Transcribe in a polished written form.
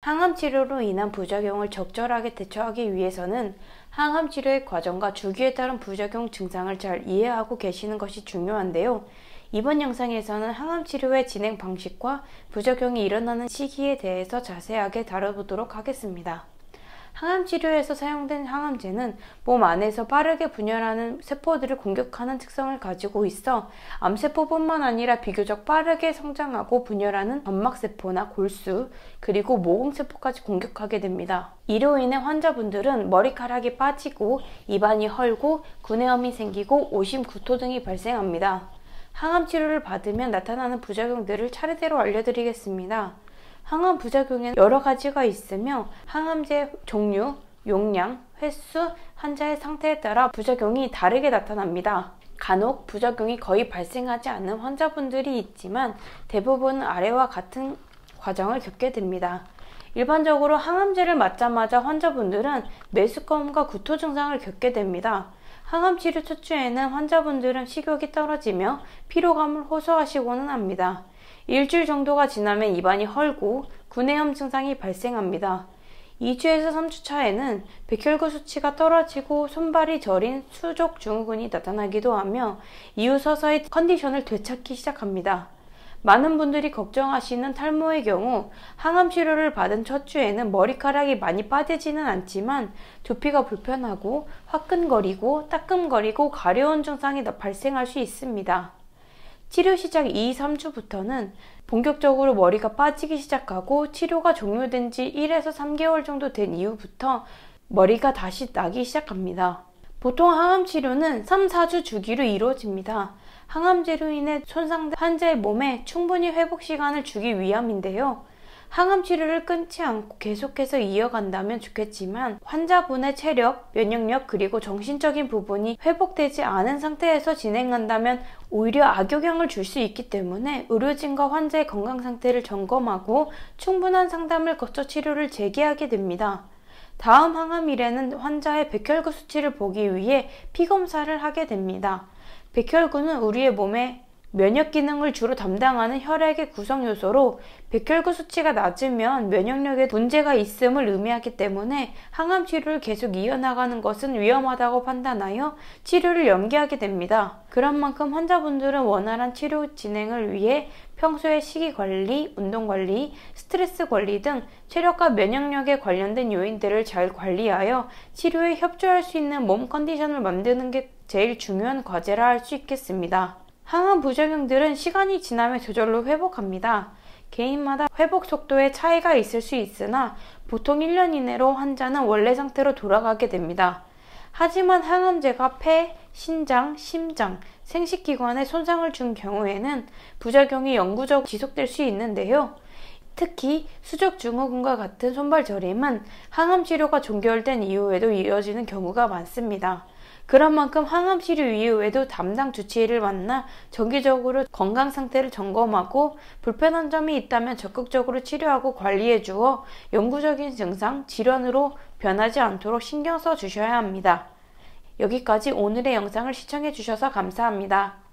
항암 치료로 인한 부작용을 적절하게 대처하기 위해서는 항암 치료의 과정과 주기에 따른 부작용 증상을 잘 이해하고 계시는 것이 중요한데요. 이번 영상에서는 항암 치료의 진행 방식과 부작용이 일어나는 시기에 대해서 자세하게 다뤄보도록 하겠습니다. 항암 치료에서 사용된 항암제는 몸 안에서 빠르게 분열하는 세포들을 공격하는 특성을 가지고 있어 암세포뿐만 아니라 비교적 빠르게 성장하고 분열하는 점막세포나 골수, 그리고 모공세포까지 공격하게 됩니다. 이로 인해 환자분들은 머리카락이 빠지고 입안이 헐고 구내염이 생기고 오심, 구토 등이 발생합니다. 항암 치료를 받으면 나타나는 부작용들을 차례대로 알려드리겠습니다. 항암 부작용에는 여러 가지가 있으며 항암제 종류, 용량, 횟수, 환자의 상태에 따라 부작용이 다르게 나타납니다. 간혹 부작용이 거의 발생하지 않는 환자분들이 있지만 대부분은 아래와 같은 과정을 겪게 됩니다. 일반적으로 항암제를 맞자마자 환자분들은 메스꺼움과 구토 증상을 겪게 됩니다. 항암 치료 첫 주에는 환자분들은 식욕이 떨어지며 피로감을 호소하시고는 합니다. 일주일 정도가 지나면 입안이 헐고 구내염 증상이 발생합니다. 2주에서 3주 차에는 백혈구 수치가 떨어지고 손발이 저린 수족 증후군이 나타나기도 하며 이후 서서히 컨디션을 되찾기 시작합니다. 많은 분들이 걱정하시는 탈모의 경우 항암 치료를 받은 첫 주에는 머리카락이 많이 빠지지는 않지만 두피가 불편하고 화끈거리고 따끔거리고 가려운 증상이 발생할 수 있습니다. 치료 시작 2, 3주부터는 본격적으로 머리가 빠지기 시작하고 치료가 종료된 지 1에서 3개월 정도 된 이후부터 머리가 다시 나기 시작합니다. 보통 항암 치료는 3, 4주 주기로 이루어집니다. 항암제로 인해 손상된 환자의 몸에 충분히 회복 시간을 주기 위함인데요. 항암 치료를 끊지 않고 계속해서 이어간다면 좋겠지만 환자분의 체력, 면역력, 그리고 정신적인 부분이 회복되지 않은 상태에서 진행한다면 오히려 악영향을 줄 수 있기 때문에 의료진과 환자의 건강 상태를 점검하고 충분한 상담을 거쳐 치료를 재개하게 됩니다. 다음 항암일에는 환자의 백혈구 수치를 보기 위해 피검사를 하게 됩니다. 백혈구는 우리의 몸에 면역 기능을 주로 담당하는 혈액의 구성 요소로 백혈구 수치가 낮으면 면역력에 문제가 있음을 의미하기 때문에 항암 치료를 계속 이어나가는 것은 위험하다고 판단하여 치료를 연기하게 됩니다. 그런 만큼 환자분들은 원활한 치료 진행을 위해 평소에 식이 관리, 운동 관리, 스트레스 관리 등 체력과 면역력에 관련된 요인들을 잘 관리하여 치료에 협조할 수 있는 몸 컨디션을 만드는 게 제일 중요한 과제라 할 수 있겠습니다. 항암 부작용들은 시간이 지나면 저절로 회복합니다. 개인마다 회복 속도에 차이가 있을 수 있으나 보통 1년 이내로 환자는 원래 상태로 돌아가게 됩니다. 하지만 항암제가 폐, 신장, 심장, 생식기관에 손상을 준 경우에는 부작용이 영구적으로 지속될 수 있는데요. 특히 수족증후군과 같은 손발 저림은 항암 치료가 종결된 이후에도 이어지는 경우가 많습니다. 그런 만큼 항암 치료 이후에도 담당 주치의를 만나 정기적으로 건강 상태를 점검하고 불편한 점이 있다면 적극적으로 치료하고 관리해 주어 영구적인 증상, 질환으로 변하지 않도록 신경 써 주셔야 합니다. 여기까지 오늘의 영상을 시청해 주셔서 감사합니다.